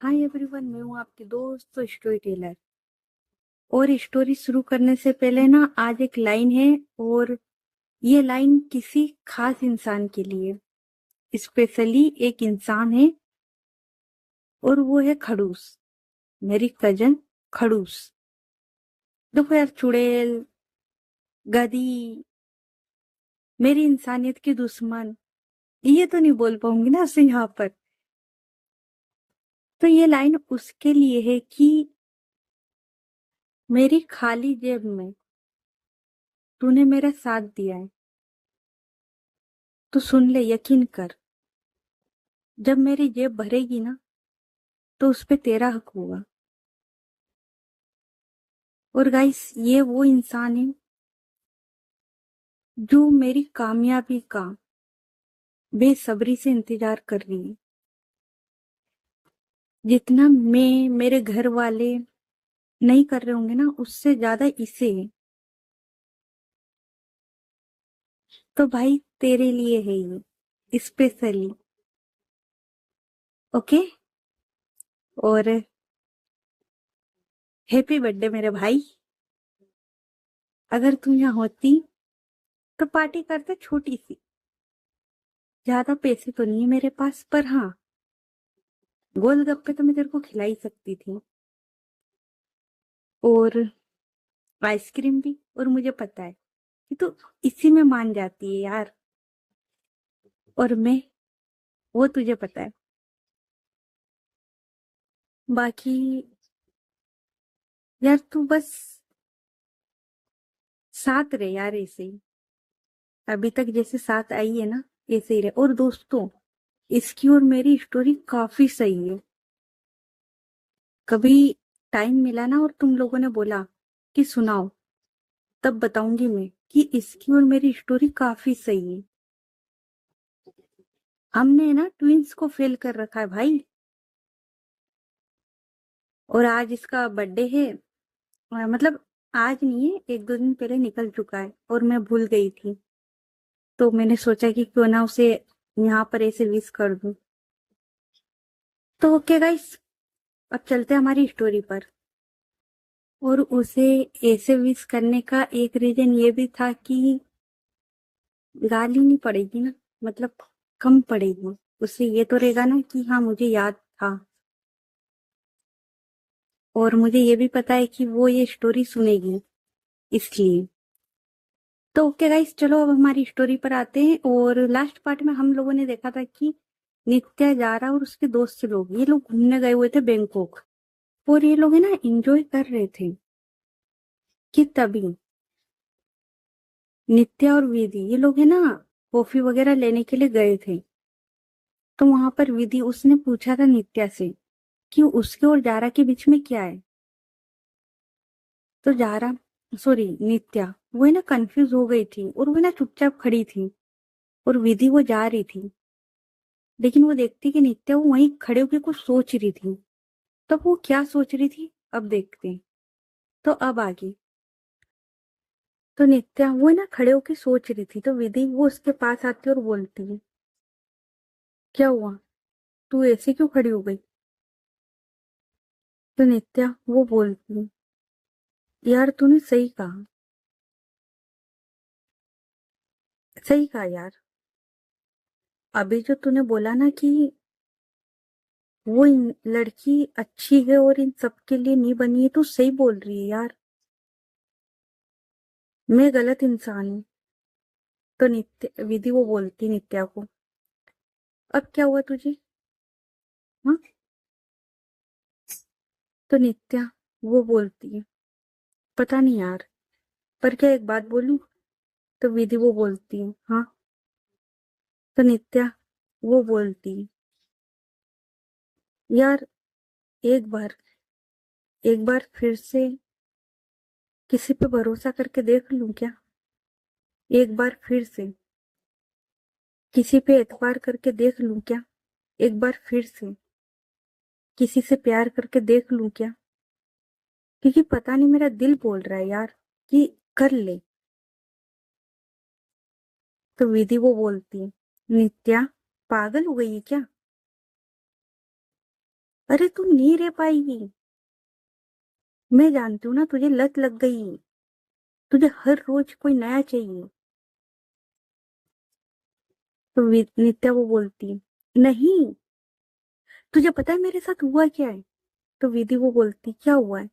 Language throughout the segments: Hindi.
हाय एवरीवन, मैं हूँ आपकी दोस्त स्टोरी टेलर। और स्टोरी शुरू करने से पहले ना, आज एक लाइन है। और ये लाइन किसी खास इंसान के लिए, स्पेशली एक इंसान है। और वो है खड़ूस, मेरी कजन खड़ूस। देखो यार, चुड़ैल, गधी, मेरी इंसानियत की दुश्मन, ये तो नहीं बोल पाऊंगी ना उसे यहाँ पर। तो ये लाइन उसके लिए है कि मेरी खाली जेब में तूने मेरा साथ दिया है। तो सुन ले, यकीन कर, जब मेरी जेब भरेगी ना, तो उस पे तेरा हक होगा। और गाइस, ये वो इंसान है जो मेरी कामयाबी का बेसब्री से इंतजार कर रही है। जितना मैं, मेरे घर वाले नहीं कर रहे होंगे ना, उससे ज्यादा इसे है। तो भाई, तेरे लिए है ये स्पेशली। ओके। और हैप्पी बर्थडे मेरे भाई। अगर तू यहाँ होती तो पार्टी करते, छोटी सी। ज्यादा पैसे तो नहीं है मेरे पास, पर हाँ, गोलगप्पे तो मैं तेरे को खिला ही सकती थी। और आइसक्रीम भी। और मुझे पता है कि तू इसी में मान जाती है यार। और मैं, वो तुझे पता है। बाकी यार, तू बस साथ रहे यार, ऐसे ही। अभी तक जैसे साथ आई है ना, ऐसे ही रहे। और दोस्तों, इसकी और मेरी स्टोरी काफी सही है। कभी टाइम मिला ना और तुम लोगों ने बोला कि सुनाओ, तब बताऊंगी मैं कि इसकी और मेरी स्टोरी काफी सही है। हमने ना ट्विंस को फेल कर रखा है भाई। और आज इसका बर्थडे है। मतलब आज नहीं है, एक दो दिन पहले निकल चुका है और मैं भूल गई थी। तो मैंने सोचा कि क्यों ना उसे यहाँ पर ऐसे विश कर दूं। तो ओके गाइस, अब चलते हैं हमारी स्टोरी पर। और उसे ऐसे विश करने का एक रीजन ये भी था कि गाली नहीं पड़ेगी ना, मतलब कम पड़ेगी। उसे ये तो रहेगा ना कि हाँ, मुझे याद था। और मुझे ये भी पता है कि वो ये स्टोरी सुनेगी, इसलिए। तो ओके गाइस, चलो अब हमारी स्टोरी पर आते हैं। और लास्ट पार्ट में हम लोगों ने देखा था कि नित्या, जारा और उसके दोस्त लोग, ये लोग घूमने गए हुए थे बैंकॉक। और ये लोग है ना, एंजॉय कर रहे थे कि तभी नित्या और विधि, ये लोग है ना, कॉफी वगैरह लेने के लिए गए थे। तो वहां पर विधि, उसने पूछा था नित्या से कि उसके और जारा के बीच में क्या है। तो जारा, सॉरी नित्या, वो है ना कंफ्यूज हो गई थी और वो है ना चुपचाप खड़ी थी। और विधि वो जा रही थी, लेकिन वो देखती कि नित्या वो वहीं खड़े होकर कुछ सोच रही थी। तब वो क्या सोच रही थी, अब देखते हैं। तो अब आगे, तो नित्या वो है ना खड़े होकर सोच रही थी, तो विधि वो उसके पास आती है और बोलती है, क्या हुआ, तू ऐसे क्यों खड़ी हो गई। तो नित्या वो बोलती है, यार तूने सही कहा, सही कहा यार। अभी जो तूने बोला ना कि वो लड़की अच्छी है और इन सब के लिए नहीं बनी है, तू सही बोल रही है यार। मैं गलत इंसान हूँ। तो नित्या, विधि वो बोलती नित्या को, अब क्या हुआ तुझे। हाँ। तो नित्या वो बोलती है, पता नहीं यार, पर क्या एक बात बोलूं। तो विधि वो बोलती है, हाँ। तो नित्या वो बोलती है, यार एक बार फिर से किसी पे भरोसा करके देख लूं क्या। एक बार फिर से किसी पे एतबार करके देख लूं क्या। एक बार फिर से किसी से प्यार करके देख लूं क्या। क्योंकि पता नहीं, मेरा दिल बोल रहा है यार कि कर ले। तो विधि वो बोलती है, नित्या पागल हो गई है क्या। अरे तू नहीं रह पाएगी, मैं जानती हूँ ना, तुझे लत लग गई, तुझे हर रोज कोई नया चाहिए। तो नित्या वो बोलती, नहीं, तुझे पता है मेरे साथ हुआ क्या है? तो विधि वो बोलती, क्या हुआ है?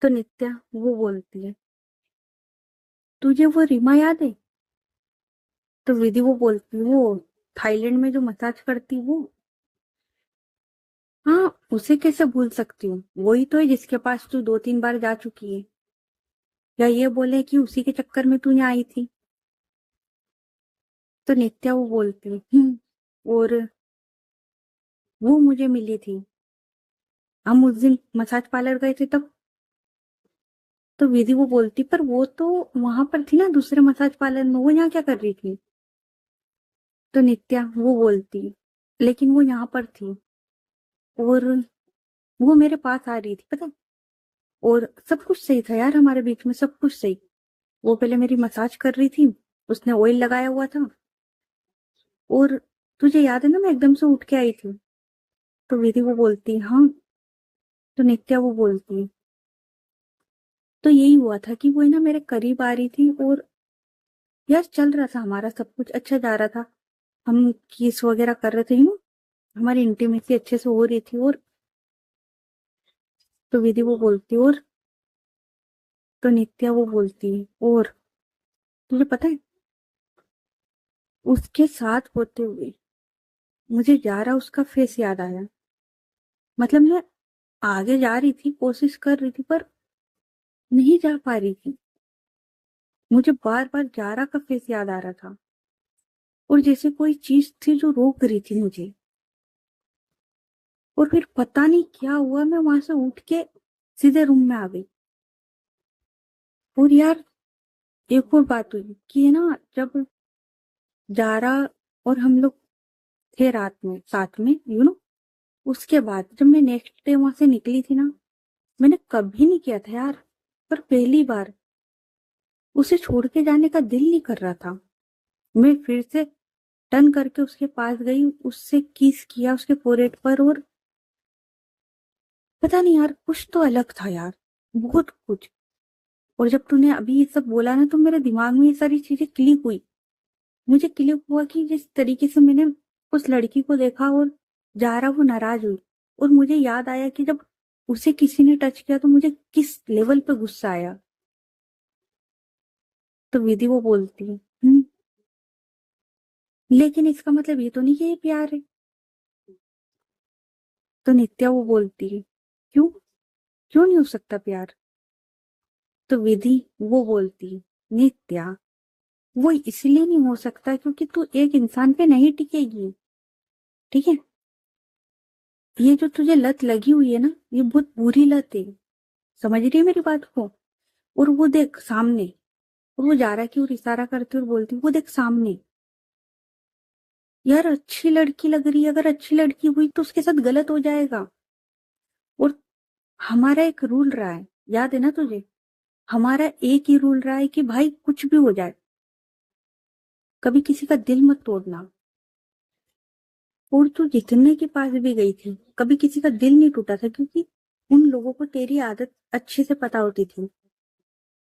तो नित्या वो बोलती है, तुझे वो रीमा याद है? तो विधि वो बोलती, वो थाईलैंड में जो मसाज करती वो, हाँ उसे कैसे भूल सकती हूँ, वही तो है जिसके पास तू 2-3 बार जा चुकी है। या ये बोले कि उसी के चक्कर में तू यहाँ आई थी? तो नित्या वो बोलती, और वो मुझे मिली थी, हम उस दिन मसाज पार्लर गए थे तब। तो विधि वो बोलती, पर वो तो वहां पर थी ना दूसरे मसाज पार्लर में, वो यहाँ क्या कर रही थी? तो नित्या वो बोलती, लेकिन वो यहाँ पर थी, और वो मेरे पास आ रही थी पता है? और सब कुछ सही था यार, हमारे बीच में सब कुछ सही। वो पहले मेरी मसाज कर रही थी, उसने ऑयल लगाया हुआ था, और तुझे याद है ना मैं एकदम से उठ के आई थी। तो विधि वो बोलती, हाँ। तो नित्या वो बोलती, तो यही हुआ था कि वो है ना मेरे करीब आ रही थी, और यार चल रहा था हमारा सब कुछ अच्छा जा रहा था, हम किस वगैरह कर रहे थे ना, हमारी इंटीमेसी अच्छे से हो रही थी। और तो विधि वो बोलती, और तो नित्या वो बोलती, और तुझे पता है उसके साथ होते हुए मुझे जा रहा उसका फेस याद आया। मतलब मैं आगे जा रही थी, कोशिश कर रही थी, पर नहीं जा पा रही थी, मुझे बार बार जारा का फेस याद आ रहा था, और जैसे कोई चीज थी जो रोक रही थी मुझे। और फिर पता नहीं क्या हुआ, मैं वहां से उठ के सीधे रूम में आ गई। और यार एक और बात हुई कि है ना, जब जारा और हम लोग थे रात में साथ में, उसके बाद जब मैं नेक्स्ट डे वहां से निकली थी ना, मैंने कभी नहीं किया था यार, पर पहली बार उसे छोड़ के जाने का दिल नहीं कर रहा था। मैं फिर से टर्न करके उसके पास गई, उससे किस किया उसके फोrehead पर, और पता नहीं यार कुछ तो अलग था यार, बहुत कुछ। और जब तूने अभी ये सब बोला ना, तो मेरे दिमाग में ये सारी चीजें क्लिक हुई। मुझे क्लिक हुआ कि जिस तरीके से मैंने उस लड़की को देखा और जा रहा वो नाराज हुई, और मुझे याद आया कि जब उसे किसी ने टच किया तो मुझे किस लेवल पे गुस्सा आया। तो विधि वो बोलती है, लेकिन इसका मतलब ये तो नहीं कि ये प्यार है। तो नित्या वो बोलती है, क्यों, क्यों नहीं हो सकता प्यार? तो विधि वो बोलती, नित्या वो इसलिए नहीं हो सकता क्योंकि तू एक इंसान पे नहीं टिकेगी, ठीक है? ये जो तुझे लत लगी हुई है ना, ये बहुत बुरी लत है, समझ रही है मेरी बात को? और वो देख सामने, और वो जा रहा की और इशारा करती और बोलती, वो देख सामने, यार अच्छी लड़की लग रही है, अगर अच्छी लड़की हुई तो उसके साथ गलत हो जाएगा। और हमारा एक रूल रहा है, याद है ना तुझे? हमारा एक ही रूल रहा है कि भाई कुछ भी हो जाए, कभी किसी का दिल मत तोड़ना। और तू जितने के पास भी गई थी, कभी किसी का दिल नहीं टूटा था, क्योंकि उन लोगों को तेरी आदत अच्छे से पता होती थी,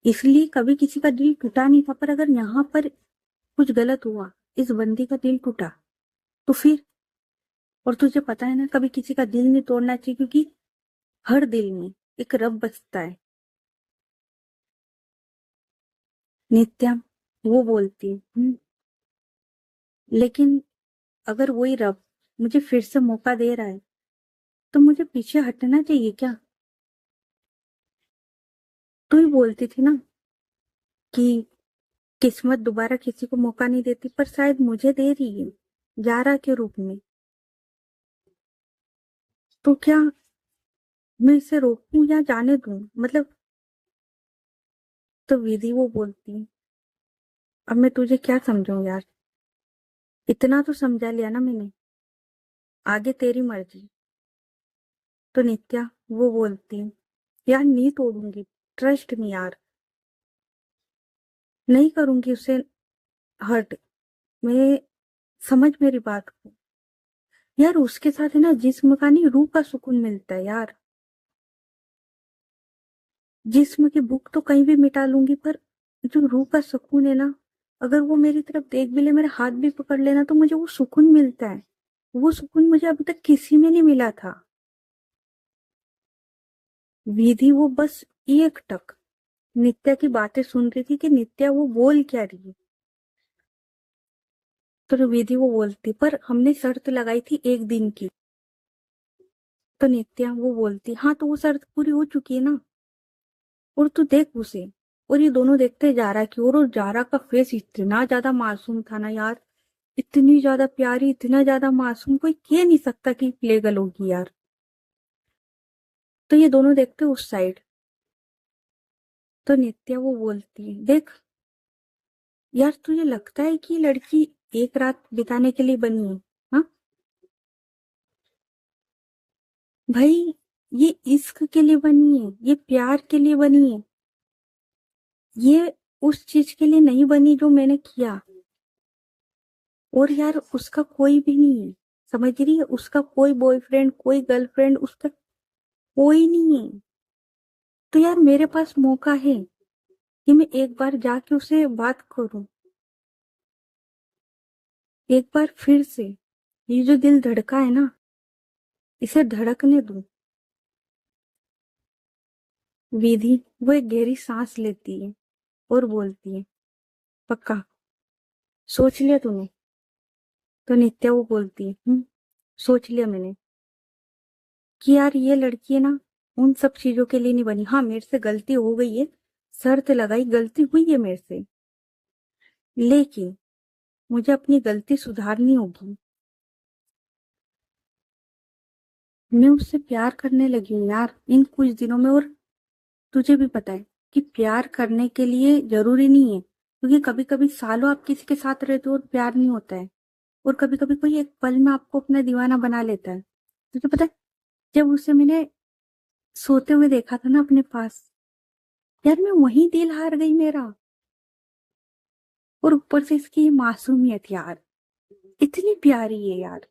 इसलिए कभी किसी का दिल टूटा नहीं था। पर अगर यहाँ पर कुछ गलत हुआ, इस बंदी का दिल टूटा, तो फिर, और तुझे पता है ना, कभी किसी का दिल नहीं तोड़ना चाहिए, क्योंकि हर दिल में एक रब बसता है। नित्या वो बोलती, लेकिन अगर वही रब मुझे फिर से मौका दे रहा है, तो मुझे पीछे हटना चाहिए क्या? तू ही बोलती थी ना कि किस्मत दोबारा किसी को मौका नहीं देती, पर शायद मुझे दे रही है, जारा के रूप में। तो क्या मैं इसे रोकूं या जाने दूं, मतलब? तो विधि वो बोलती, अब मैं तुझे क्या समझाऊं यार, इतना तो समझा लिया ना मैंने, आगे तेरी मर्जी। तो नित्या वो बोलती, यार नहीं तोड़ूंगी, ट्रस्ट मी यार, नहीं करूंगी उसे हर्ट। मैं, समझ मेरी बात को, यार उसके साथ है ना जिस्म का नहीं रूह का सुकून मिलता है यार। जिस्म की भूख तो कहीं भी मिटा लूंगी, पर जो रूह का सुकून है ना, अगर वो मेरी तरफ देख भी ले, मेरा हाथ भी पकड़ लेना, तो मुझे वो सुकून मिलता है। वो सुकून मुझे अभी तक किसी में नहीं मिला था। विधि वो बस एक टक नित्या की बातें सुन रही थी कि नित्या वो बोल क्या रही है। तो विधि वो बोलती, पर हमने शर्त लगाई थी 1 दिन की। तो नित्या वो बोलती, हाँ तो वो शर्त पूरी हो चुकी है ना। और तू देख उसे। और ये दोनों देखते जारा की और जारा का फेस इतना ज्यादा मासूम था ना यार। इतनी ज्यादा प्यारी, इतना ज्यादा मासूम, कोई कह नहीं सकता कि प्ले गर्ल होगी यार। तो ये दोनों देखते उस साइड। तो नित्या वो बोलती है, देख यार, तुझे लगता है कि लड़की एक रात बिताने के लिए बनी है? हाँ भाई, ये इश्क के लिए बनी है, ये प्यार के लिए बनी है। ये उस चीज के लिए नहीं बनी जो मैंने किया। और यार उसका कोई भी नहीं है, समझ रही है? उसका कोई बॉयफ्रेंड, कोई गर्लफ्रेंड, उसका कोई नहीं है। तो यार मेरे पास मौका है कि मैं एक बार जाके उससे बात करूं, एक बार फिर से। ये जो दिल धड़का है ना, इसे धड़कने दूं। विधि वो एक गहरी सांस लेती है और बोलती है, पक्का सोच लिया तूने? तो नित्या वो बोलती है, सोच लिया मैंने कि यार ये लड़की है ना, उन सब चीजों के लिए नहीं बनी। हाँ मेरे से गलती हो गई है, शर्त लगाई, गलती हुई है मेरे से, लेकिन मुझे अपनी गलती सुधारनी होगी। मैं उससे प्यार करने लगी हूँ यार इन कुछ दिनों में। और तुझे भी पता है कि प्यार करने के लिए जरूरी नहीं है, क्योंकि कभी कभी सालों आप किसी के साथ रहते हो और प्यार नहीं होता है। और कभी कभी कोई एक पल में आपको अपना दीवाना बना लेता है। तुझे पता है, जब उसे मैंने सोते हुए देखा था ना अपने पास, यार मैं वहीं दिल हार गई मेरा। और ऊपर से इसकी ये मासूमियत यार, इतनी प्यारी है यार।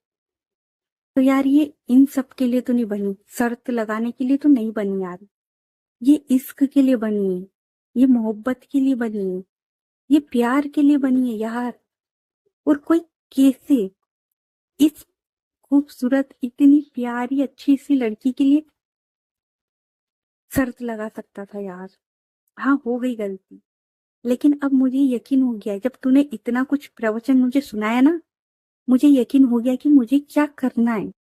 तो यार ये इन सब के लिए तो नहीं बनी, शर्त लगाने के लिए तो नहीं बनी यार। ये इश्क के लिए बनी है, ये मोहब्बत के लिए बनी है, ये प्यार के लिए बनी है यार। और कोई कैसे इस खूबसूरत, इतनी प्यारी, अच्छी सी लड़की के लिए शर्त लगा सकता था यार? हाँ हो गई गलती, लेकिन अब मुझे यकीन हो गया है, जब तूने इतना कुछ प्रवचन मुझे सुनाया ना, मुझे यकीन हो गया कि मुझे क्या करना है।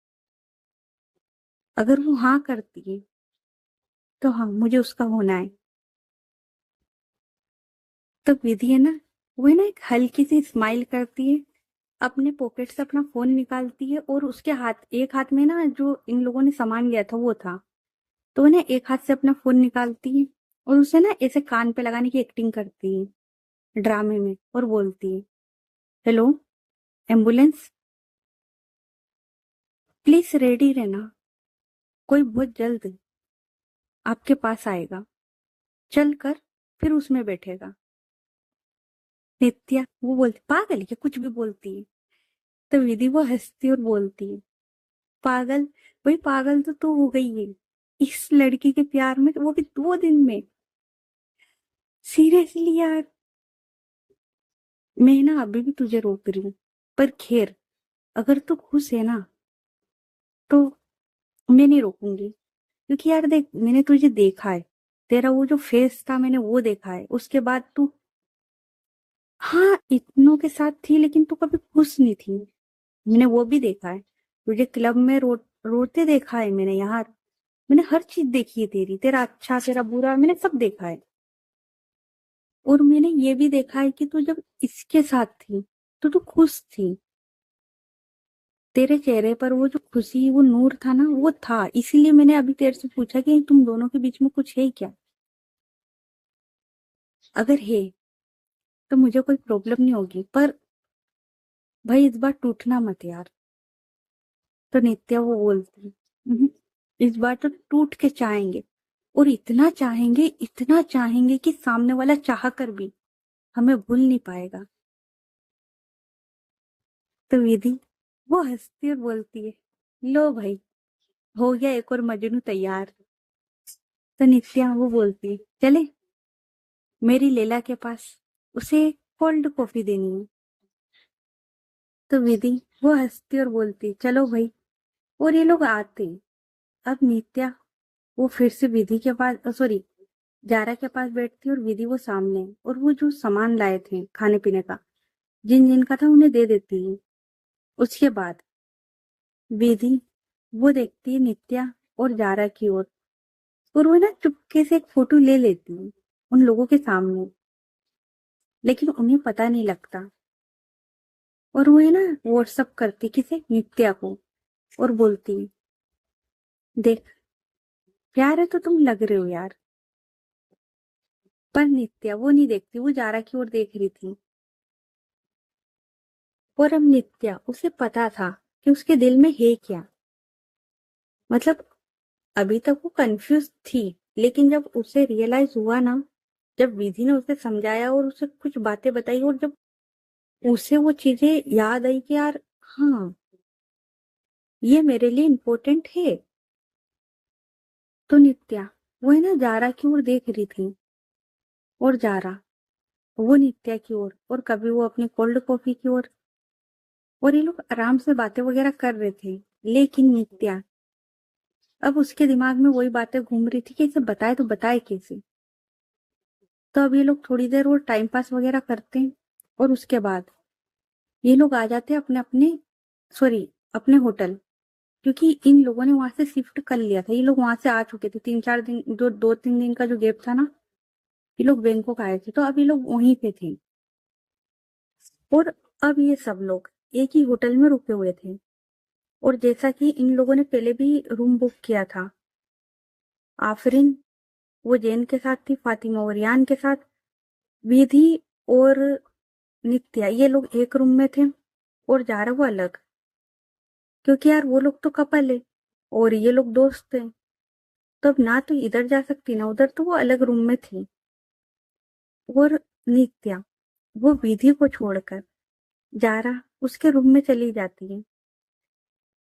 अगर वो हाँ करती है तो हाँ मुझे उसका होना है। तो विधि है ना, वो है ना एक हल्की सी स्माइल करती है, अपने पॉकेट से अपना फोन निकालती है, और उसके हाथ, एक हाथ में ना जो इन लोगों ने सामान लिया था वो था। तो वो ना एक हाथ से अपना फोन निकालती है और उसे ना ऐसे कान पे लगाने की एक्टिंग करती है ड्रामे में, और बोलती है, हेलो, एम्बुलेंस, प्लीज रेडी रहना, कोई बहुत जल्द आपके पास आएगा, चल कर फिर उसमें बैठेगा। नित्या वो बोलती, पागल है क्या, कुछ भी बोलती है। तो विधि वो हंसती और बोलती है, पागल? भाई पागल तो तू हो गई है इस लड़की के प्यार में, वो भी 2 दिन में। सीरियसली यार, मैं ना अभी भी तुझे रोक रही हूँ, पर खैर, अगर तू खुश है ना तो मैं नहीं रोकूंगी। क्योंकि यार देख, मैंने तुझे देखा है, तेरा वो जो फेस था मैंने वो देखा है, उसके बाद तू, हाँ इतनों के साथ थी लेकिन तू कभी खुश नहीं थी, मैंने वो भी देखा है। तुझे क्लब में रोते देखा है मैंने यार। मैंने हर चीज देखी है तेरी, तेरा अच्छा तेरा बुरा मैंने सब देखा है। और मैंने ये भी देखा है कि तू जब इसके साथ थी तो तू खुश थी। तेरे चेहरे पर वो जो खुशी, वो नूर था ना, वो था। इसीलिए मैंने अभी तेरे से पूछा कि तुम दोनों के बीच में कुछ है क्या। अगर है तो मुझे कोई प्रॉब्लम नहीं होगी, पर भाई इस बार टूटना मत यार। तो नित्या वो बोलती है, "हम्म, इस बार तो टूट के चाहेंगे, और इतना चाहेंगे, इतना चाहेंगे कि सामने वाला चाह कर भी हमें भूल नहीं पाएगा।" तो विधि वो हंसती और बोलती है, लो भाई, हो गया एक और मजनू तैयार। तो नित्या वो बोलती है, चले मेरी लैला के पास, उसे कोल्ड कॉफी देनी है। तो विधि वो हंसती और बोलती, चलो भाई। और ये लोग आते। अब नित्या वो फिर से विधि के पास, सॉरी, जारा के पास बैठती और विधि वो सामने, और वो जो सामान लाए थे खाने पीने का, जिन जिन का था उन्हें दे देती है। उसके बाद विधि वो देखती है नित्या और जारा की ओर, और वो ना चुपके से एक फोटो ले लेती है उन लोगों के सामने, लेकिन उन्हें पता नहीं लगता। और वो है ना व्हाट्सअप करती किसे, नित्या को, और बोलती, देख, प्यार है तो तुम लग रहे हो यार। पर नित्या वो नहीं देखती, वो जारा की ओर देख रही थी। और अब नित्या, उसे पता था कि उसके दिल में है क्या। मतलब अभी तक वो कंफ्यूज थी, लेकिन जब उसे रियलाइज हुआ ना, जब विधि ने उसे समझाया और उसे कुछ बातें बताई, और जब उसे वो चीजें याद आई कि यार, हाँ, ये मेरे लिए इम्पोर्टेंट है। तो नित्या वो है ना जारा की ओर देख रही थी, और जारा वो नित्या की ओर, और कभी वो अपनी कोल्ड कॉफी की ओर। और ये लोग आराम से बातें वगैरह कर रहे थे, लेकिन नित्या, अब उसके दिमाग में वही बातें घूम रही थी कि इसे बताए तो बताए कैसे। तो अब ये लोग थोड़ी देर और टाइम पास वगैरह करते हैं, और उसके बाद ये लोग आ जाते हैं अपने अपने, सॉरी, अपने होटल। क्योंकि इन लोगों ने वहां से शिफ्ट कर लिया था, ये लोग वहां से आ चुके थे 3-4 दिन, जो 2-3 दिन का जो गैप था ना, ये लोग बैंकॉक आए थे, तो अब ये लोग वहीं पे थे। और अब ये सब लोग एक ही होटल में रुके हुए थे। और जैसा कि इन लोगों ने पहले भी रूम बुक किया था, आफरीन वो जैन के साथ थी, फातिमा और यान के साथ, विधि और नित्या ये लोग एक रूम में थे, और जारा वो अलग। क्योंकि यार वो लोग तो कपल है, और ये लोग दोस्त थे। तो अब ना तो इधर जा सकती ना उधर, तो वो अलग रूम में थी। और नित्या वो विधि को छोड़कर जारा उसके रूम में चली जाती है।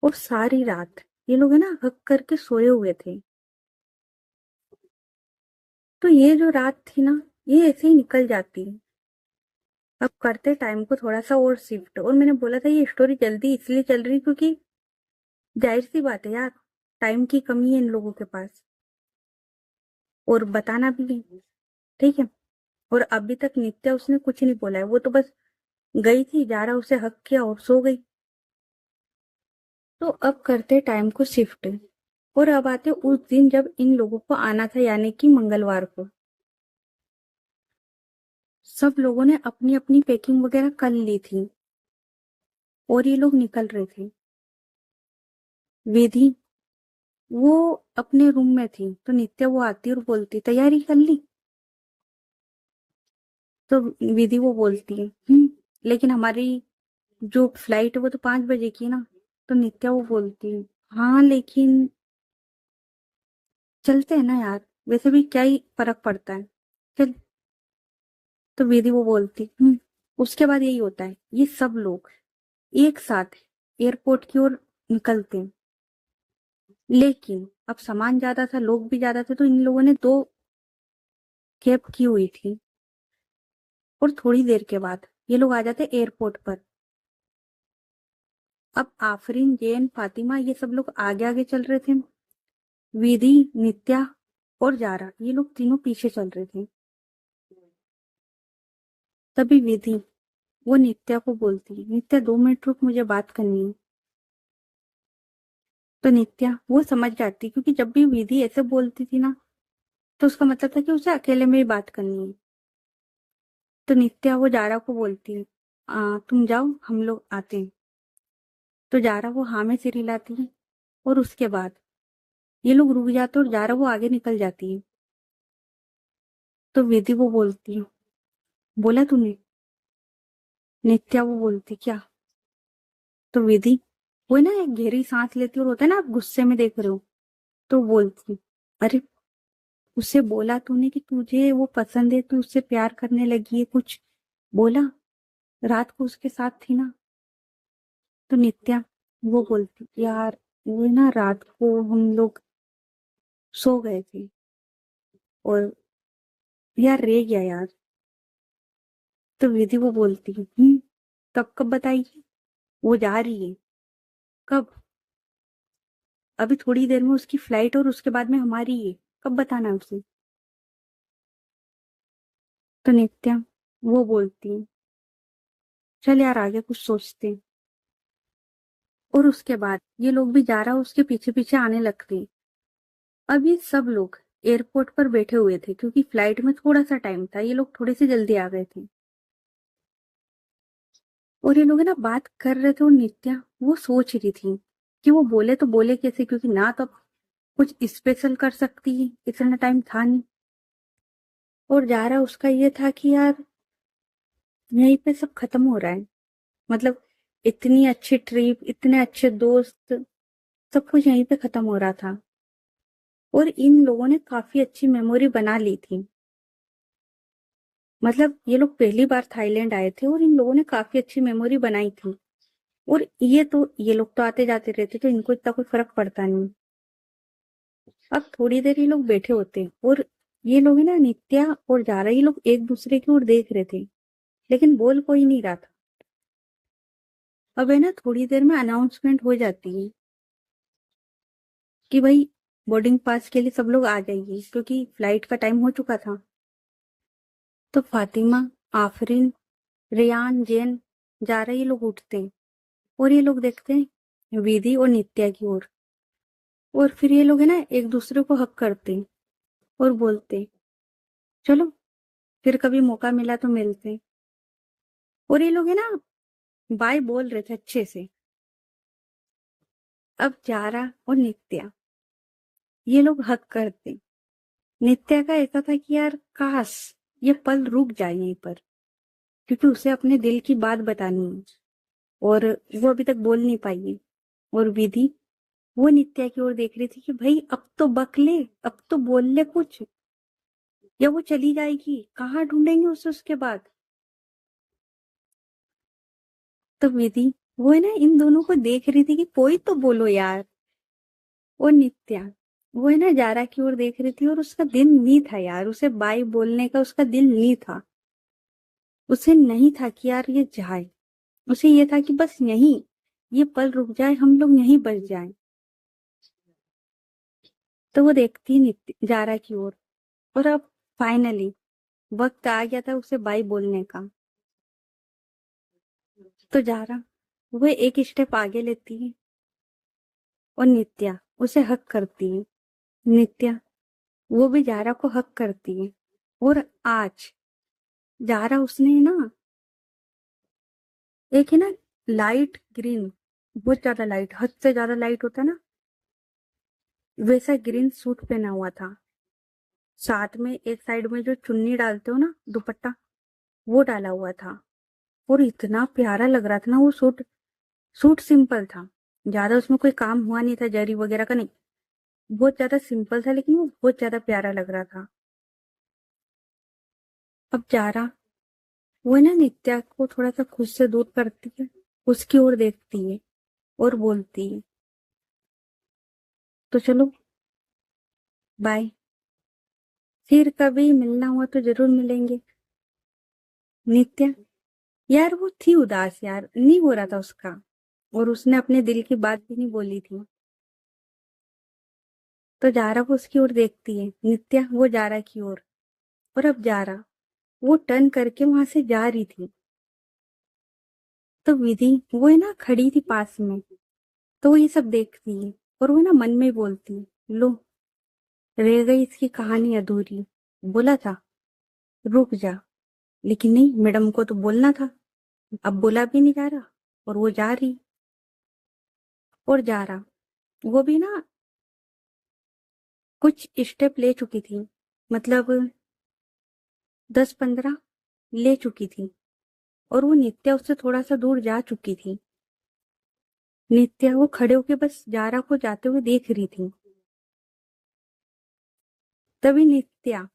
और सारी रात ये लोग है ना हक करके सोए हुए थे। तो ये जो रात थी ना, ये ऐसे ही निकल जाती है। अब करते टाइम को थोड़ा सा और शिफ्ट, और मैंने बोला था ये स्टोरी जल्दी इसलिए चल रही क्योंकि जाहिर सी बात है यार, टाइम की कमी है इन लोगों के पास, और बताना भी है, ठीक है। और अभी तक नित्या उसने कुछ नहीं बोला है, वो तो बस गई थी, जारा उसे हक किया और सो गई। तो अब करते टाइम को शिफ्ट, और अब आते उस दिन जब इन लोगों को आना था, यानी कि मंगलवार को। सब लोगों ने अपनी अपनी पैकिंग वगैरह कर ली थी, और ये लोग निकल रहे थे। विधि वो अपने रूम में थी, तो नित्या वो आती और बोलती, तैयारी कर ली? तो विधि वो बोलती है, लेकिन हमारी जो फ्लाइट है वो तो 5 बजे की ना। तो नित्या वो बोलती है, हाँ लेकिन चलते हैं ना यार, वैसे भी क्या ही फर्क पड़ता है, चल। तो विधि वो बोलती, उसके बाद यही होता है, ये सब लोग एक साथ एयरपोर्ट की ओर निकलते हैं। लेकिन अब सामान ज्यादा था, लोग भी ज्यादा थे, तो इन लोगों ने दो कैब की हुई थी। और थोड़ी देर के बाद ये लोग आ जाते एयरपोर्ट पर। अब आफरीन, जैन, फातिमा ये सब लोग आगे आगे चल रहे थे। विधि, नित्या और जारा ये लोग तीनों पीछे चल रहे थे। तभी विधि वो नित्या को बोलती है, नित्या 2 मिनट रुक, मुझे बात करनी है। तो नित्या वो समझ जाती, क्योंकि जब भी विधि ऐसे बोलती थी ना, तो उसका मतलब था कि उसे अकेले में ही बात करनी है। तो नित्या वो जारा को बोलती है, तुम जाओ, हम लोग आते हैं। तो जारा वो हाँ में सिर हिलाती है, और उसके बाद ये लोग रुक जाते और जारा वो आगे निकल जाती है। तो विधि वो बोलती है, बोला तूने? नित्या वो बोलती, क्या? तो विधि वो है ना एक गहरी सांस लेती, और होता है ना आप गुस्से में देख रहे हो, तो बोलती, अरे, उससे बोला तूने कि तुझे वो पसंद है, तू उससे प्यार करने लगी है, कुछ बोला? रात को उसके साथ थी ना। तो नित्या वो बोलती, यार वो ना रात को हम लोग सो गए थे और यार रह गया यार। तो विधि वो बोलती है, तब कब बताएगी? वो जा रही है। कब? अभी थोड़ी देर में उसकी फ्लाइट और उसके बाद में हमारी है। कब बताना है उसे? तो नित्या वो बोलती है, चल यार आगे कुछ सोचते हैं। और उसके बाद ये लोग भी जा रहा उसके पीछे पीछे आने लगते हैं। अब ये सब लोग एयरपोर्ट पर बैठे हुए थे क्योंकि फ्लाइट में थोड़ा सा टाइम था, ये लोग थोड़े से जल्दी आ गए थे। और ये लोग है ना बात कर रहे थे और नित्या वो सोच रही थी कि वो बोले तो बोले कैसे, क्योंकि ना तो कुछ स्पेशल कर सकती है, इतना टाइम था नहीं। और जा रहा उसका ये था कि यार यहीं पे सब खत्म हो रहा है। मतलब इतनी अच्छी ट्रिप, इतने अच्छे दोस्त, सब कुछ यहीं पे खत्म हो रहा था। और इन लोगों ने काफी अच्छी मेमोरी बना ली थी। मतलब ये लोग पहली बार थाईलैंड आए थे और इन लोगों ने काफी अच्छी मेमोरी बनाई थी। और ये लोग तो आते जाते रहते तो इनको इतना कोई फर्क पड़ता नहीं। अब थोड़ी देर ये लोग बैठे होते और ये लोग है ना नित्या और जारा, ये लोग एक दूसरे की ओर देख रहे थे लेकिन बोल कोई नहीं रहा था। अब है ना थोड़ी देर में अनाउंसमेंट हो जाती है कि भाई बोर्डिंग पास के लिए सब लोग आ जाइए क्योंकि फ्लाइट का टाइम हो चुका था। तो फातिमा, आफरीन, रेयान, जैन, जारा ये लोग उठते हैं और ये लोग देखते हैं विधि और नित्या की ओर। और फिर ये लोग है ना एक दूसरे को हक करते हैं और बोलते हैं, चलो फिर कभी मौका मिला तो मिलते हैं। और ये लोग है ना बाय बोल रहे थे अच्छे से। अब जारा और नित्या ये लोग हक करते। नित्या का ऐसा था कि यार काश ये पल रुक जाए यहीं पर, क्योंकि उसे अपने दिल की बात बतानी है और वो अभी तक बोल नहीं पाई है। और विधि वो नित्या की ओर देख रही थी कि भाई अब तो बकले, अब तो बोल ले कुछ, या वो चली जाएगी कहाँ ढूंढेंगे उसे उसके बाद। तो विधि वो है ना इन दोनों को देख रही थी कि कोई तो बोलो यार। और नित्या वो है ना जारा की ओर देख रही थी और उसका दिल नहीं था यार, उसे बाई बोलने का उसका दिल नहीं था। उसे नहीं था कि यार ये जाए, उसे ये था कि बस यहीं ये पल रुक जाए, हम लोग यहीं बच जाएं। तो वो देखती जारा की ओर। और अब फाइनली वक्त आ गया था उसे बाई बोलने का। तो जारा वो एक स्टेप आगे लेती है और नित्या उसे हक करती है। नित्या वो भी जारा को हक करती है। और आज जारा उसने ना एक है ना लाइट ग्रीन, बहुत ज्यादा लाइट, हद से ज्यादा लाइट होता है ना, वैसा ग्रीन सूट पहना हुआ था। साथ में एक साइड में जो चुन्नी डालते हो ना दुपट्टा, वो डाला हुआ था। और इतना प्यारा लग रहा था ना वो सूट। सूट सिंपल था, ज्यादा उसमें कोई काम हुआ नहीं था जरी वगैरह का नहीं, बहुत ज्यादा सिंपल था, लेकिन वो बहुत ज्यादा प्यारा लग रहा था। अब जारा वो है ना नित्या को थोड़ा सा खुद से दूर करती है, उसकी ओर देखती है और बोलती है, तो चलो बाय, फिर कभी मिलना हुआ तो जरूर मिलेंगे। नित्या यार वो थी उदास यार, नहीं हो रहा था उसका, और उसने अपने दिल की बात भी नहीं बोली थी। तो जारा को उसकी ओर देखती है, नित्या वो जारा की ओर। और अब जारा वो टर्न करके वहां से जा रही थी। तो विधि वो है ना खड़ी थी पास में। तो वो ये सब देखती है और वो है ना मन में बोलती है, लो रह गई इसकी कहानी अधूरी। बोला था रुक जा, लेकिन नहीं, मैडम को तो बोलना था, अब बोला भी नहीं जा रहा और वो जा रही। और जा रहा वो भी ना कुछ स्टेप ले चुकी थी, मतलब 10-15 ले चुकी थी। और वो नित्या उससे थोड़ा सा दूर जा चुकी थी। नित्या वो खड़े होके बस जारा को जाते हुए देख रही थी। तभी नित्या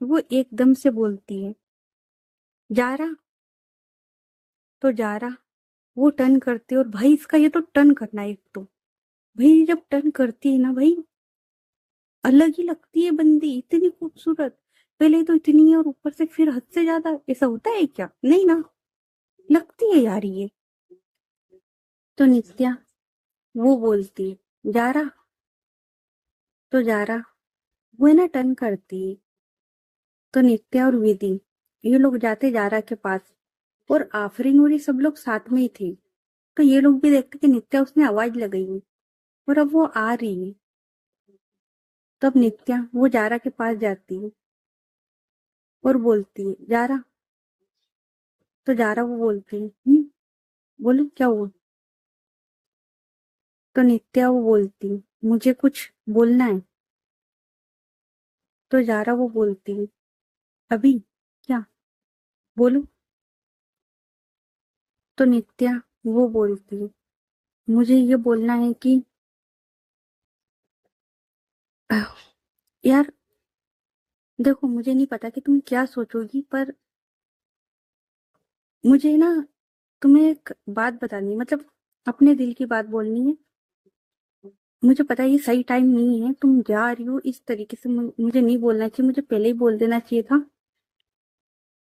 वो एकदम से बोलती है, जारा। तो जारा वो टर्न करती है और भाई इसका ये तो टर्न करना है एक तो। भाई जब टर्न करती है ना भाई, अलग ही लगती है बंदी, इतनी खूबसूरत। पहले तो इतनी है और ऊपर से फिर हद से ज्यादा। ऐसा होता है क्या? नहीं ना, लगती है यार ये। तो नित्या वो बोलती है जारा, तो जारा वो है ना टर्न करती है। तो नित्या और विधि ये लोग जाते जारा के पास, और आफरीन और ये सब लोग साथ में ही थे। तो ये लोग भी देखते कि नित्या उसने आवाज लगाई है और अब वो आ रही है। तब नित्या वो जारा के पास जाती है और बोलती है जारा। तो जारा वो बोलती है बोलो क्या हुआ? तो नित्या वो बोलती है मुझे कुछ बोलना है। तो जारा वो बोलती है अभी क्या? बोलो। तो नित्या वो बोलती है मुझे ये बोलना है कि आह, यार देखो, मुझे नहीं पता कि तुम क्या सोचोगी, पर मुझे ना तुम्हें एक बात बतानी है, मतलब अपने दिल की बात बोलनी है। मुझे पता है ये सही टाइम नहीं है, तुम जा रही हो इस तरीके से, मुझे नहीं बोलना चाहिए, मुझे पहले ही बोल देना चाहिए था।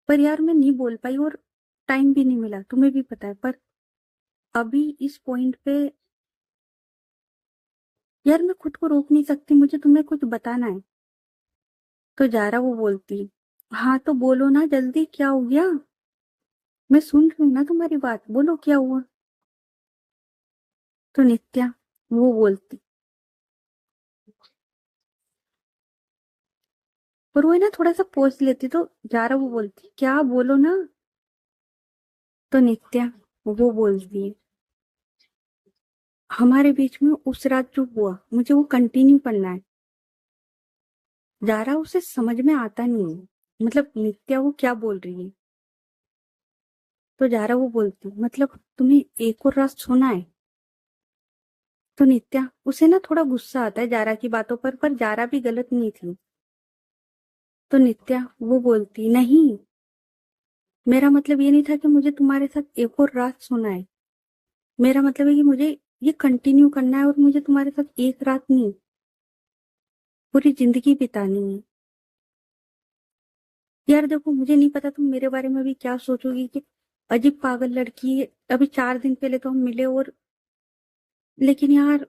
पर यार मैं नहीं बोल पाई और टाइम भी नहीं मिला, तुम्हें भी पता है। पर अभी इस पॉइंट पे यार मैं खुद को रोक नहीं सकती, मुझे तुम्हें कुछ बताना है। तो जारा वो बोलती हाँ तो बोलो ना जल्दी, क्या हो गया? मैं सुन रही हूँ ना तुम्हारी बात, बोलो क्या हुआ? तो नित्या वो बोलती, पर वो है ना थोड़ा सा पोज लेती। तो जारा वो बोलती क्या, बोलो ना। तो नित्या वो बोलती है हमारे बीच में उस रात जो हुआ मुझे वो कंटिन्यू करना है। जारा उसे समझ में आता नहीं है, मतलब नित्या वो क्या बोल रही है। तो जारा वो बोलती मतलब तुम्हें एक और रात सोना है? तो नित्या उसे ना थोड़ा गुस्सा आता है जारा की बातों पर जारा भी गलत नहीं थी। तो नित्या वो बोलती नहीं, मेरा मतलब ये नहीं था कि मुझे तुम्हारे साथ एक और रात सोना है। मेरा मतलब है कि मुझे ये कंटिन्यू करना है और मुझे तुम्हारे साथ एक रात नहीं, पूरी जिंदगी बितानी है। यार देखो, मुझे नहीं पता तुम मेरे बारे में भी क्या सोचोगी कि अजीब पागल लड़की है। अभी 4 दिन पहले तो हम मिले, और लेकिन यार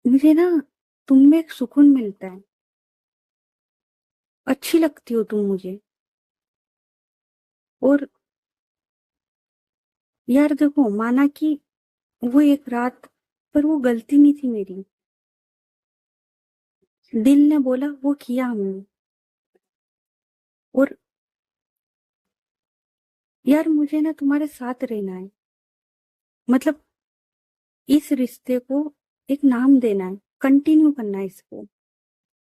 मुझे ना तुम में एक सुकून मिलता है, अच्छी लगती हो तुम मुझे। और यार देखो, माना कि वो एक रात, पर वो गलती नहीं थी मेरी। दिल ने बोला वो किया हमने। और यार मुझे ना तुम्हारे साथ रहना है, मतलब इस रिश्ते को एक नाम देना है, कंटिन्यू करना है इसको।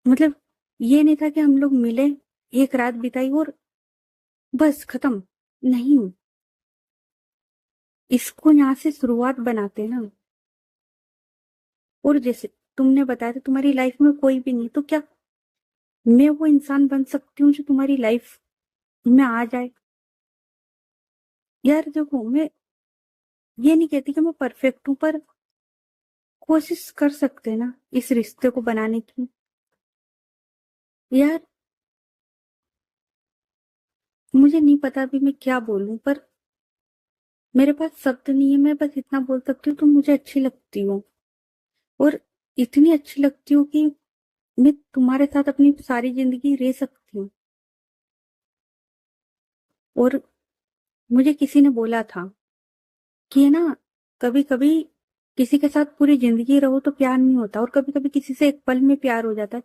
मतलब ये नहीं था कि हम लोग मिले, एक रात बिताई और बस खत्म। नहीं, इसको यहाँ से शुरुआत बनाते हैं ना। और जैसे तुमने बताया था तुम्हारी लाइफ में कोई भी नहीं, तो क्या मैं वो इंसान बन सकती हूँ जो तुम्हारी लाइफ में आ जाए? यार देखो, मैं ये नहीं कहती कि मैं परफेक्ट हूं, पर कोशिश कर सकते हैं ना इस रिश्ते को बनाने की। यार मुझे नहीं पता अभी मैं क्या बोलूं, पर मेरे पास शब्द नहीं है। मैं बस इतना बोल सकती हूँ तुम मुझे अच्छी लगती हो, और इतनी अच्छी लगती हो कि मैं तुम्हारे साथ अपनी सारी जिंदगी रह सकती हूँ। और मुझे किसी ने बोला था कि है ना, कभी कभी किसी के साथ पूरी जिंदगी रहो तो प्यार नहीं होता, और कभी कभी किसी से एक पल में प्यार हो जाता है।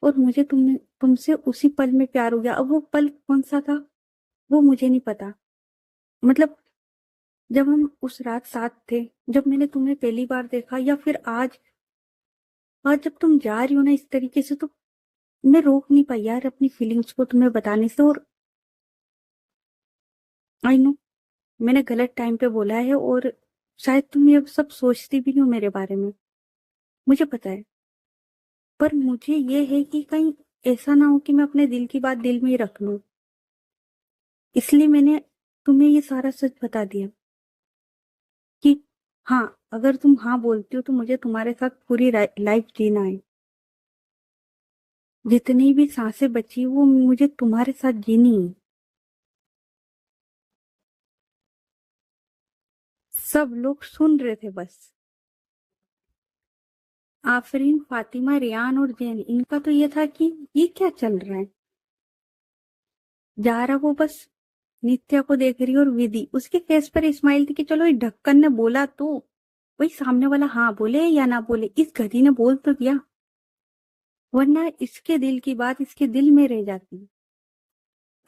और मुझे तुमसे उसी पल में प्यार हो गया। अब वो पल कौन सा था वो मुझे नहीं पता। मतलब जब हम उस रात साथ थे, जब मैंने तुम्हें पहली बार देखा, या फिर आज, आज जब तुम जा रही हो ना इस तरीके से, तो मैं रोक नहीं पाई यार अपनी फीलिंग्स को तुम्हें बताने से। और आई नो मैंने गलत टाइम पे बोला है, और शायद तुम ये सब सोचती भी नहीं हो मेरे बारे में, मुझे पता है। पर मुझे ये है कि कहीं ऐसा ना हो कि मैं अपने दिल की बात दिल में ही रख लूं, इसलिए मैंने तुम्हें ये सारा सच बता दिया। कि हाँ, अगर तुम हाँ बोलती हो तो मुझे तुम्हारे साथ पूरी लाइफ जीना है। जितनी भी सांसें बची वो मुझे तुम्हारे साथ जीनी है। सब लोग सुन रहे थे बस। आफरीन, फातिमा, रियान और जैन, इनका तो ये था कि ये क्या चल रहा है। जारा वो बस नित्या को देख रही, और विधि उसके फेस पर स्माइल थी कि चलो ये ढक्कन ने बोला तो वही सामने वाला हाँ बोले या ना बोले, इस गधी ने बोल तो दिया, वरना इसके दिल की बात इसके दिल में रह जाती।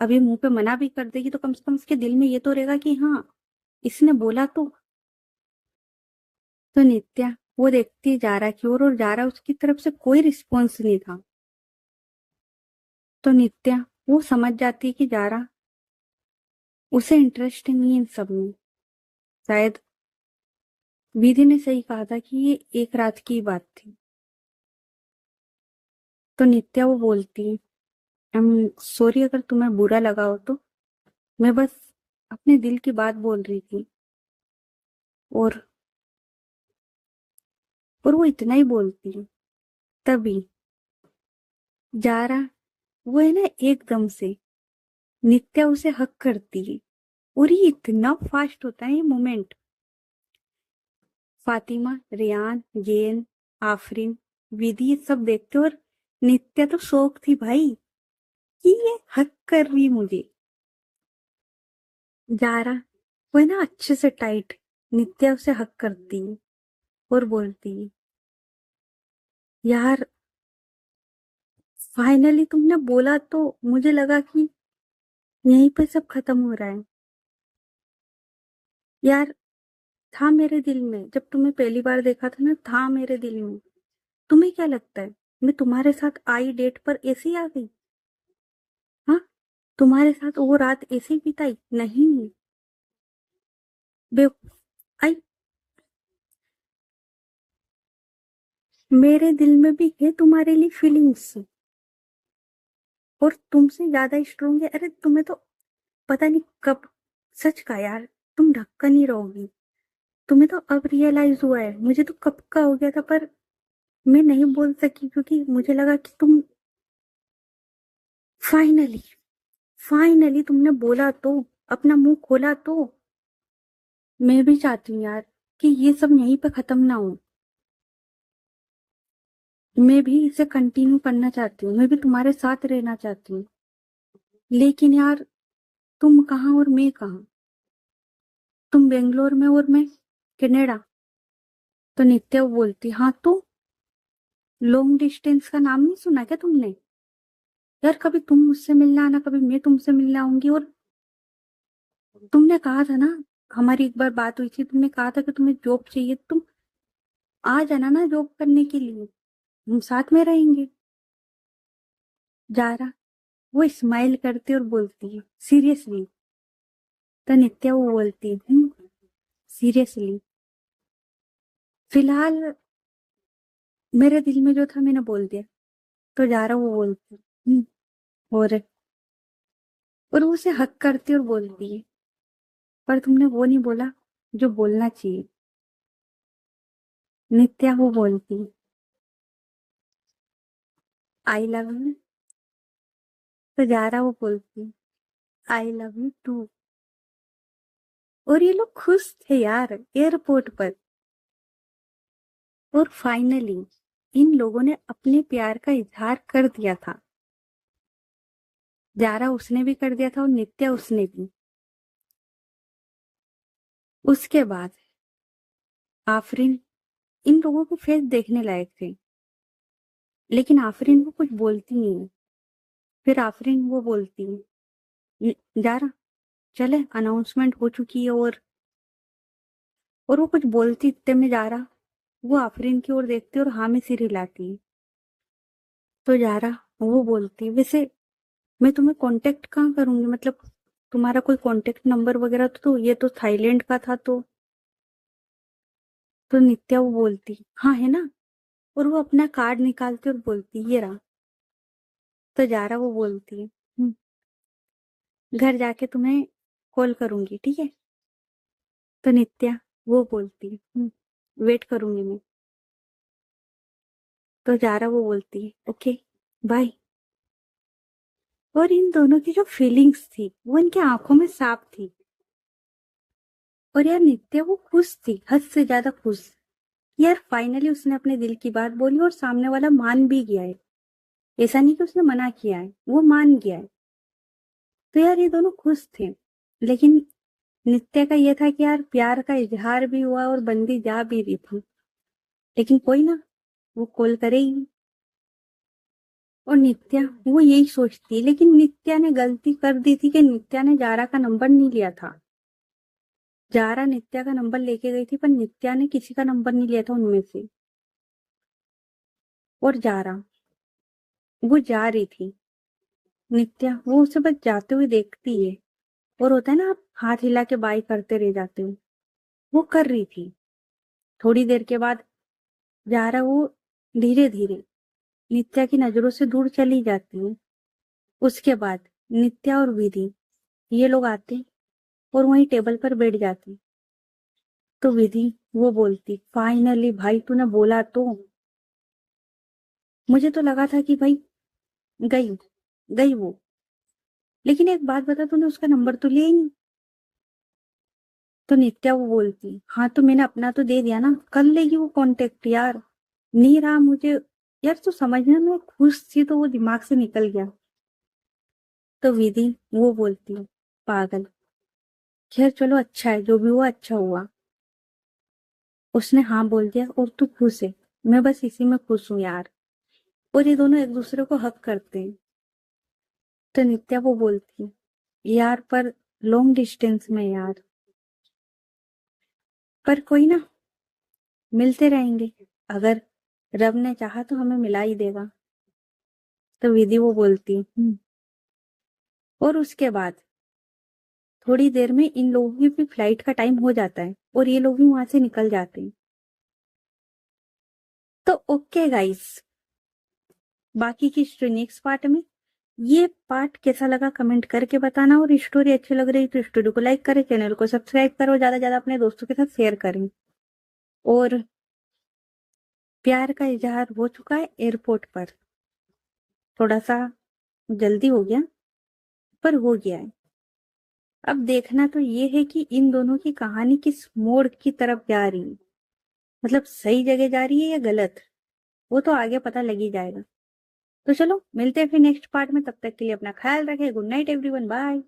अभी मुंह पे मना भी कर देगी तो कम से कम इसके दिल में ये तो रहेगा कि हाँ, इसने बोला तो नित्या वो देखती जारा की ओर, और जारा उसकी तरफ से कोई रिस्पॉन्स नहीं था। तो नित्या वो समझ जाती है कि जारा उसे इंटरेस्ट नहीं है इन सब में। शायद विधि ने सही कहा था कि ये एक रात की बात थी। तो नित्या वो बोलती है, आई एम सॉरी अगर तुम्हें बुरा लगा हो तो, मैं बस अपने दिल की बात बोल रही थी। और वो इतना ही बोलती है। तभी जारा वो है ना, एकदम से नित्या उसे हक करती है, और ये इतना फास्ट होता है ये मोमेंट। फातिमा, रियान, जैन, आफरीन, विधि ये सब देखते, और नित्या तो शौक थी भाई कि ये हक कर रही है मुझे। जारा वो है ना अच्छे से टाइट नित्या उसे हक करती है और बोलती है, यार फाइनली तुमने बोला तो मुझे लगा कि यहीं पे सब खत्म हो रहा है। यार था मेरे दिल में, जब तुम्हें पहली बार देखा था ना, था मेरे दिल में। तुम्हें क्या लगता है मैं तुम्हारे साथ आई डेट पर ऐसे ही आ गई? हाँ, तुम्हारे साथ वो रात ऐसे ही बिताई नहीं? बे आई, मेरे दिल में भी है तुम्हारे लिए फीलिंग्स, और तुमसे ज्यादा स्ट्रोंग है। अरे तुम्हें तो पता नहीं कब, सच का यार, तुम ढक्कन ही रहोगी। तुम्हें तो अब रियलाइज हुआ है, मुझे तो कब का हो गया था, पर मैं नहीं बोल सकी क्योंकि मुझे लगा कि तुम फाइनली फाइनली तुमने बोला तो, अपना मुंह खोला तो। मैं भी चाहती हूँ यार कि ये सब यहीं पे खत्म ना हो। मैं भी इसे कंटिन्यू करना चाहती हूँ, मैं भी तुम्हारे साथ रहना चाहती हूँ। लेकिन यार तुम कहाँ और मैं कहाँ? तुम बेंगलोर में और मैं कनाडा। तो नित्या बोलती, हाँ तो लॉन्ग डिस्टेंस का नाम नहीं सुना क्या तुमने? यार कभी तुम मुझसे मिलना आना, कभी मैं तुमसे मिलने आऊंगी। और तुमने कहा था ना, हमारी एक बार बात हुई थी, तुमने कहा था कि तुम्हें जॉब चाहिए, तुम आ जाना ना जॉब करने के लिए, हम साथ में रहेंगे। जारा वो स्माइल करती और बोलती है, सीरियसली? तो नित्या वो बोलती, सीरियसली। फिलहाल मेरे दिल में जो था मैंने बोल दिया। तो जारा वो बोलती, और वो उसे हक करती और बोलती है, पर तुमने वो नहीं बोला जो बोलना चाहिए। नित्या वो बोलती, आई लव यू। तो जारा वो बोलती, आई लव यू टू। और ये लोग खुश थे यार एयरपोर्ट पर। और फाइनली इन लोगों ने अपने प्यार का इजहार कर दिया था। जारा उसने भी कर दिया था, और नित्या उसने भी। उसके बाद आफरीन, इन लोगों के फेस देखने लायक थे, लेकिन आफरीन वो कुछ बोलती नहीं है। फिर आफरीन वो बोलती है, जारा चले, अनाउंसमेंट हो चुकी है। और वो कुछ बोलती इतने में जारा वो आफरीन की ओर देखती और हाँ में सिर हिलाती है। तो जारा वो बोलती, वैसे मैं तुम्हें कांटेक्ट कहाँ करूंगी, मतलब तुम्हारा कोई कांटेक्ट नंबर वगैरह तो ये तो थाईलैंड का था तो नित्या वो बोलती, हाँ है ना। और वो अपना कार्ड निकालती और बोलती, ये रहा। तो जारा वो बोलती है, घर जाके तुम्हें कॉल करूंगी, ठीक है? तो नित्या वो बोलती वेट करूंगी मैं। तो जारा वो बोलती है ओके बाय। और इन दोनों की जो फीलिंग्स थी वो इनकी आंखों में साफ थी। और यार नित्या वो खुश थी, हद से ज्यादा खुश। यार फाइनली उसने अपने दिल की बात बोली और सामने वाला मान भी गया है। ऐसा नहीं कि उसने मना किया है, वो मान गया है। तो यार ये दोनों खुश थे। लेकिन नित्या का ये था कि यार प्यार का इजहार भी हुआ और बंदी जा भी रही थी। लेकिन कोई ना, वो कॉल करेगी। और नित्या वो यही सोचती, लेकिन नित्या ने गलती कर दी थी कि नित्या ने जारा का नंबर नहीं लिया था। जारा नित्या का नंबर लेके गई थी, पर नित्या ने किसी का नंबर नहीं लिया था उनमें से। और जारा वो जा रही थी, नित्या वो उसे बस जाते हुए देखती है। और होता है ना, आप हाथ हिला के बाय करते रह जाते हो, वो कर रही थी। थोड़ी देर के बाद जारा वो धीरे धीरे नित्या की नजरों से दूर चली जाती है। उसके बाद नित्या और विधि ये लोग आते और वहीं टेबल पर बैठ जाती। तो विधि वो बोलती फाइनली भाई तूने बोला तो। मुझे तो लगा था कि भाई गई गई वो, लेकिन एक बात बता, तूने उसका नंबर तो लिया ही नहीं। तो नित्या वो बोलती हाँ तो मैंने अपना तो दे दिया ना, कर लेगी वो कांटेक्ट यार। नहीं रहा मुझे। यार तू समझना, मैं खुश थी तो वो दिमाग से निकल गया। तो विधि वो बोलती पागल। खैर चलो अच्छा है, जो भी हुआ अच्छा हुआ। उसने हाँ बोल दिया और तू खुश है। मैं बस इसी में खुश हूँ यार। और ये दोनों एक दूसरे को हक करते हैं। तो नित्या वो बोलती यार पर लॉन्ग डिस्टेंस में यार, पर कोई ना, मिलते रहेंगे। अगर रब ने चाहा तो हमें मिला ही देगा। तो विधि वो बोलती और उसके बाद थोड़ी देर में इन लोगों की भी फ्लाइट का टाइम हो जाता है और ये लोग भी वहां से निकल जाते हैं। तो ओके गाइस, बाकी की स्टोरी नेक्स्ट पार्ट में। ये पार्ट कैसा लगा कमेंट करके बताना, और स्टोरी अच्छी लग रही तो स्टोरी को लाइक करें, चैनल को सब्सक्राइब करो, ज्यादा से ज्यादा अपने दोस्तों के साथ शेयर करें। और प्यार का इजहार हो चुका है एयरपोर्ट पर। थोड़ा सा जल्दी हो गया, पर हो गया है। अब देखना तो ये है कि इन दोनों की कहानी किस मोड़ की तरफ जा रही है, मतलब सही जगह जा रही है या गलत। वो तो आगे पता लग ही जाएगा। तो चलो मिलते हैं फिर नेक्स्ट पार्ट में, तब तक के लिए अपना ख्याल रखें। Good night everyone, bye.